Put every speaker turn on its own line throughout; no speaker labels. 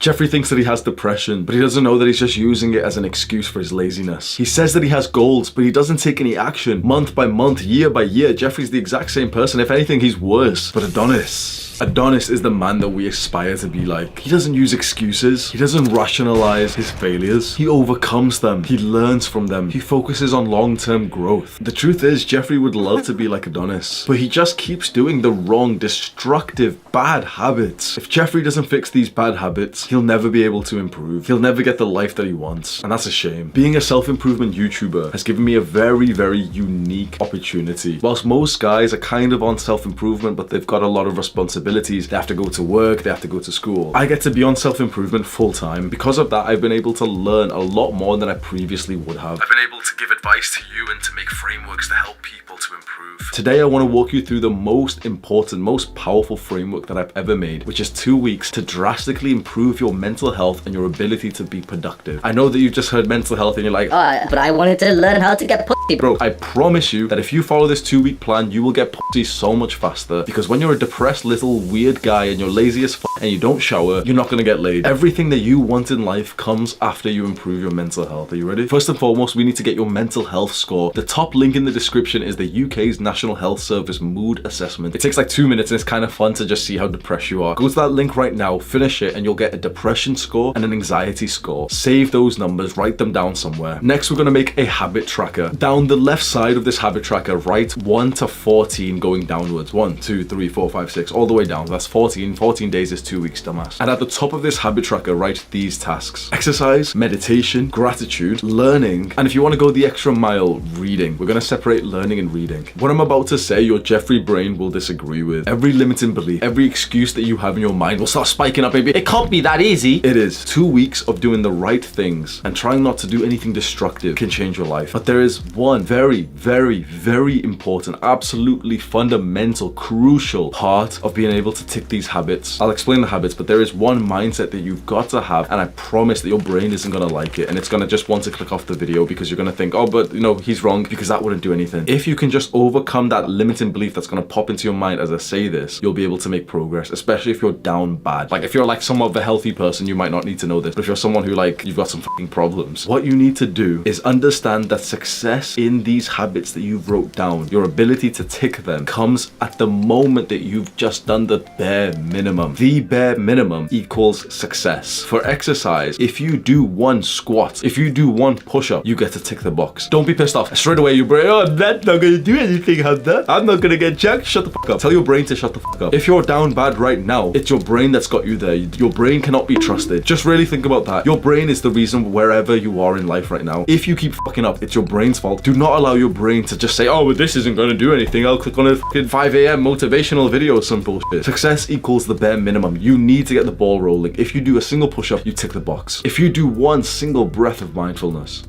Jeffrey thinks that he has depression, but he doesn't know that he's just using it as an excuse for his laziness. He says that he has goals, but he doesn't take any action. Month by month, year by year, Jeffrey's the exact same person. If anything, he's worse. But Adonis is the man that we aspire to be like. He doesn't use excuses. He doesn't rationalize his failures. He overcomes them. He learns from them. He focuses on long-term growth. The truth is, Jeffrey would love to be like Adonis, but he just keeps doing the wrong, destructive, bad habits. If Jeffrey doesn't fix these bad habits, he'll never be able to improve. He'll never get the life that he wants, and that's a shame. Being a self-improvement YouTuber has given me a very, very unique opportunity. Whilst most guys are kind of on self-improvement, but they've got a lot of responsibilities. They have to go to work, they have to go to school. I get to be on self-improvement full-time. Because of that, I've been able to learn a lot more than I previously would have. I've been able to give advice to you and to make frameworks to help people to improve. Today, I want to walk you through the most important, most powerful framework that I've ever made, which is 2 weeks to drastically improve your mental health and your ability to be productive. I know that you've just heard mental health and you're like,
but I wanted to learn how to get pussy.
Bro, I promise you that if you follow this 2-week plan, you will get pussy so much faster, because when you're a depressed little weird guy and you're lazy as and you don't shower, you're not gonna get laid. Everything that you want in life comes after you improve your mental health. Are you ready? First and foremost, we need to get your mental health score. The top link in the description is the UK's National Health Service mood assessment. It takes like 2 minutes and it's kind of fun to just see how depressed you are. Go to that link right now, finish it, and you'll get a depression score and an anxiety score. Save those numbers, write them down somewhere. Next, we're gonna make a habit tracker. Down the left side of this habit tracker, write 1 to 14 going downwards. 1, 2, 3, 4, 5, 6, all the way down. That's 14. 14 days is 2 weeks, dumbass. And at the top of this habit tracker, write these tasks: exercise, meditation, gratitude, learning, and if you want to go the extra mile, reading. We're gonna separate learning and reading. What I'm about to say, your Jeffrey brain will disagree with. Every limiting belief, every excuse that you have in your mind will start spiking up, baby. It can't be that easy. It is. 2 weeks of doing the right things and trying not to do anything destructive can change your life. But there is one very, very, very important, absolutely fundamental, crucial part of being able to tick these habits. I'll explain the habits, but there is one mindset that you've got to have, and I promise that your brain isn't gonna like it, and it's gonna just want to click off the video because you're gonna think, oh, but you know, he's wrong, because that wouldn't do anything. If you can just overcome that limiting belief that's gonna pop into your mind as I say this, you'll be able to make progress, especially if you're down bad. Like if you're like somewhat of a healthy person, you might not need to know this, but if you're someone who like, you've got some fucking problems, what you need to do is understand that success in these habits that you've wrote down, your ability to tick them, comes at the moment that you've just done the bare minimum. The bare minimum equals success. For exercise, if you do 1 squat, if you do 1 push-up, you get to tick the box. Don't be pissed off. Straight away, your brain, oh, I'm not gonna do anything, Hamza. I'm not gonna get jacked. Shut the fuck up. Tell your brain to shut the fuck up. If you're down bad right now, it's your brain that's got you there. Your brain cannot be trusted. Just really think about that. Your brain is the reason wherever you are in life right now. If you keep fucking up, it's your brain's fault. Do not allow your brain to just say, oh, but this isn't gonna do anything. I'll click on a fucking 5 a.m. motivational video or some bullshit. Success equals the bare minimum. You need to get the ball rolling. If you do a single push-up, you tick the box. If you do 1 single breath of mindfulness,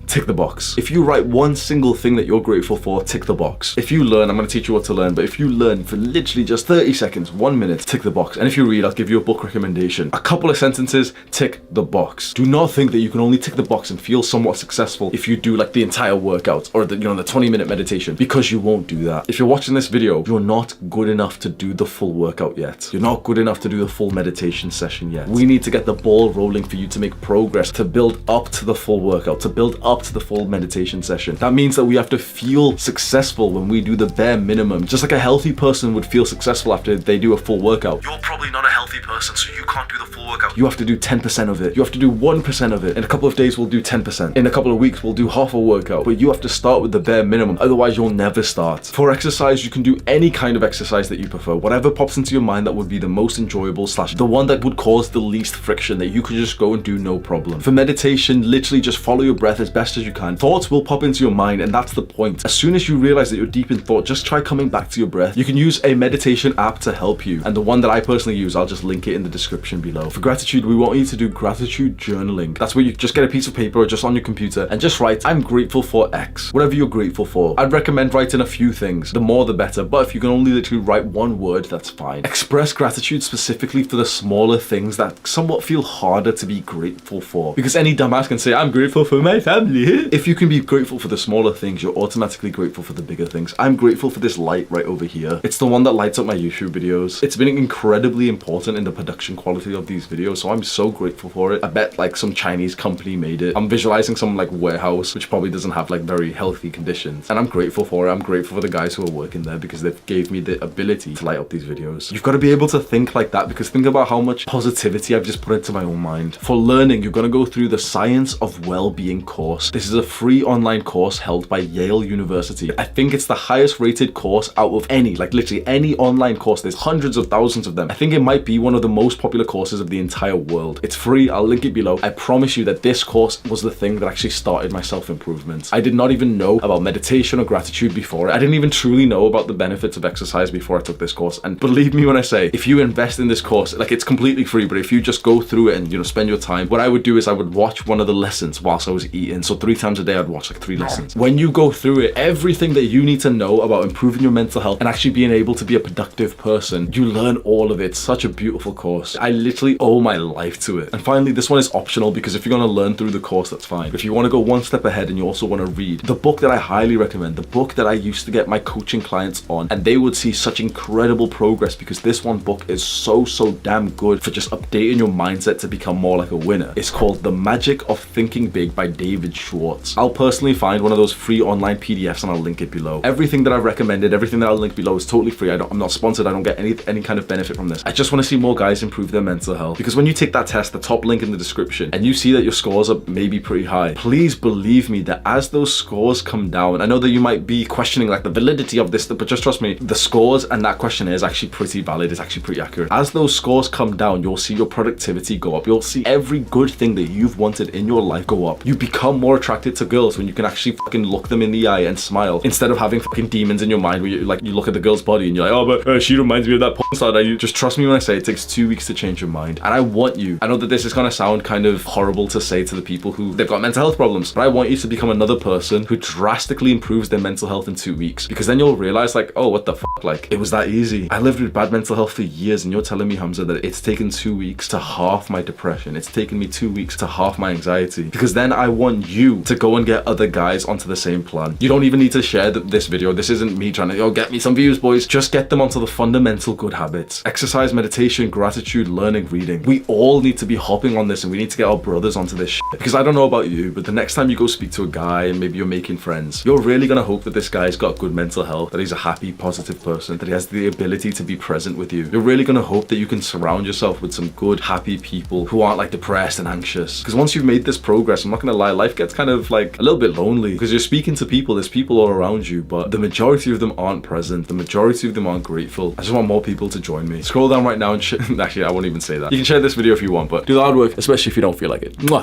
tick the box. If you write 1 single thing that you're grateful for, tick the box. If you learn, I'm going to teach you what to learn, but if you learn for literally just 30 seconds, 1 minute, tick the box. And if you read, I'll give you a book recommendation. A couple of sentences, tick the box. Do not think that you can only tick the box and feel somewhat successful if you do like the entire workout or the 20-minute meditation, because you won't do that. If you're watching this video, you're not good enough to do the full workout yet. You're not good enough to do the full meditation session yet. We need to get the ball rolling for you to make progress, to build up to the full workout, to build up to the full meditation session. That means that we have to feel successful when we do the bare minimum. Just like a healthy person would feel successful after they do a full workout. You're probably not a healthy person, so you can't do the full workout. You have to do 10% of it. You have to do 1% of it. In a couple of days, we'll do 10%. In a couple of weeks, we'll do half a workout. But you have to start with the bare minimum. Otherwise, you'll never start. For exercise, you can do any kind of exercise that you prefer. Whatever pops into your mind that would be the most enjoyable / the one that would cause the least friction that you could just go and do no problem. For meditation, literally just follow your breath as best as you can. Thoughts will pop into your mind, and that's the point. As soon as you realize that you're deep in thought, just try coming back to your breath. You can use a meditation app to help you, and the one that I personally use, I'll just link it in the description below. For gratitude, we want you to do gratitude journaling. That's where you just get a piece of paper or just on your computer and just write, I'm grateful for X, whatever you're grateful for. I'd recommend writing a few things. The more the better, but if you can only literally write 1 word, that's fine. Express gratitude specifically for the smaller things that somewhat feel harder to be grateful for, because any dumbass can say, I'm grateful for my family. Yeah. If you can be grateful for the smaller things, you're automatically grateful for the bigger things. I'm grateful for this light right over here. It's the one that lights up my YouTube videos. It's been incredibly important in the production quality of these videos, so I'm so grateful for it. I bet like some Chinese company made it. I'm visualizing some like warehouse which probably doesn't have like very healthy conditions, and I'm grateful for it. I'm grateful for the guys who are working there because they've gave me the ability to light up these videos. You've got to be able to think like that, because think about how much positivity I've just put into my own mind. For learning, you're going to go through the Science of Well-Being course. This is a free online course held by Yale University. I think it's the highest rated course out of any, like literally any online course. There's hundreds of thousands of them. I think it might be one of the most popular courses of the entire world. It's free. I'll link it below. I promise you that this course was the thing that actually started my self-improvement. I did not even know about meditation or gratitude before it. I didn't even truly know about the benefits of exercise before I took this course. And believe me when I say, if you invest in this course, like it's completely free, but if you just go through it and, you know, spend your time, what I would do is I would watch one of the lessons whilst I was eating. So 3 times a day, I'd watch like 3 lessons. When you go through it, everything that you need to know about improving your mental health and actually being able to be a productive person, you learn all of it. It's such a beautiful course. I literally owe my life to it. And finally, this one is optional, because if you're going to learn through the course, that's fine. But if you want to go one step ahead and you also want to read the book that I highly recommend, the book that I used to get my coaching clients on, and they would see such incredible progress, because this one book is so damn good for just updating your mindset to become more like a winner. It's called The Magic of Thinking Big by David Schwartz. I'll personally find one of those free online PDFs and I'll link it below. Everything that I've recommended, everything that I'll link below is totally free. I'm not sponsored. I don't get any kind of benefit from this. I just want to see more guys improve their mental health, because when you take that test, the top link in the description, and you see that your scores are maybe pretty high, please believe me that as those scores come down, I know that you might be questioning like the validity of this, but just trust me, the scores and that questionnaire is actually pretty valid. It's actually pretty accurate. As those scores come down, you'll see your productivity go up. You'll see every good thing that you've wanted in your life go up. You become more attracted to girls when you can actually fucking look them in the eye and smile, instead of having fucking demons in your mind where you look at the girl's body and you're like, oh, but she reminds me of that porn star. You just trust me when I say it takes 2 weeks to change your mind. And I want you, I know that this is gonna sound kind of horrible to say to the people who they've got mental health problems, but I want you to become another person who drastically improves their mental health in 2 weeks, because then you'll realize like, oh, what the fuck, like it was that easy. I lived with bad mental health for years, and you're telling me, Hamza, that it's taken 2 weeks to half my depression. It's taken me 2 weeks to half my anxiety, because then I want you to go and get other guys onto the same plan. You don't even need to share this video. This isn't me trying to, get me some views, boys. Just get them onto the fundamental good habits: exercise, meditation, gratitude, learning, reading. We all need to be hopping on this, and we need to get our brothers onto this shit. Because I don't know about you, but the next time you go speak to a guy and maybe you're making friends, you're really gonna hope that this guy's got good mental health, that he's a happy, positive person, that he has the ability to be present with you. You're really gonna hope that you can surround yourself with some good, happy people who aren't like depressed and anxious. Because once you've made this progress, I'm not gonna lie, life gets kind of like a little bit lonely, because you're speaking to people, there's people all around you, but the majority of them aren't present. The majority of them aren't grateful. I just want more people to join me. Scroll down right now and actually, I won't even say that. You can share this video if you want, but do the hard work, especially if you don't feel like it. Mwah.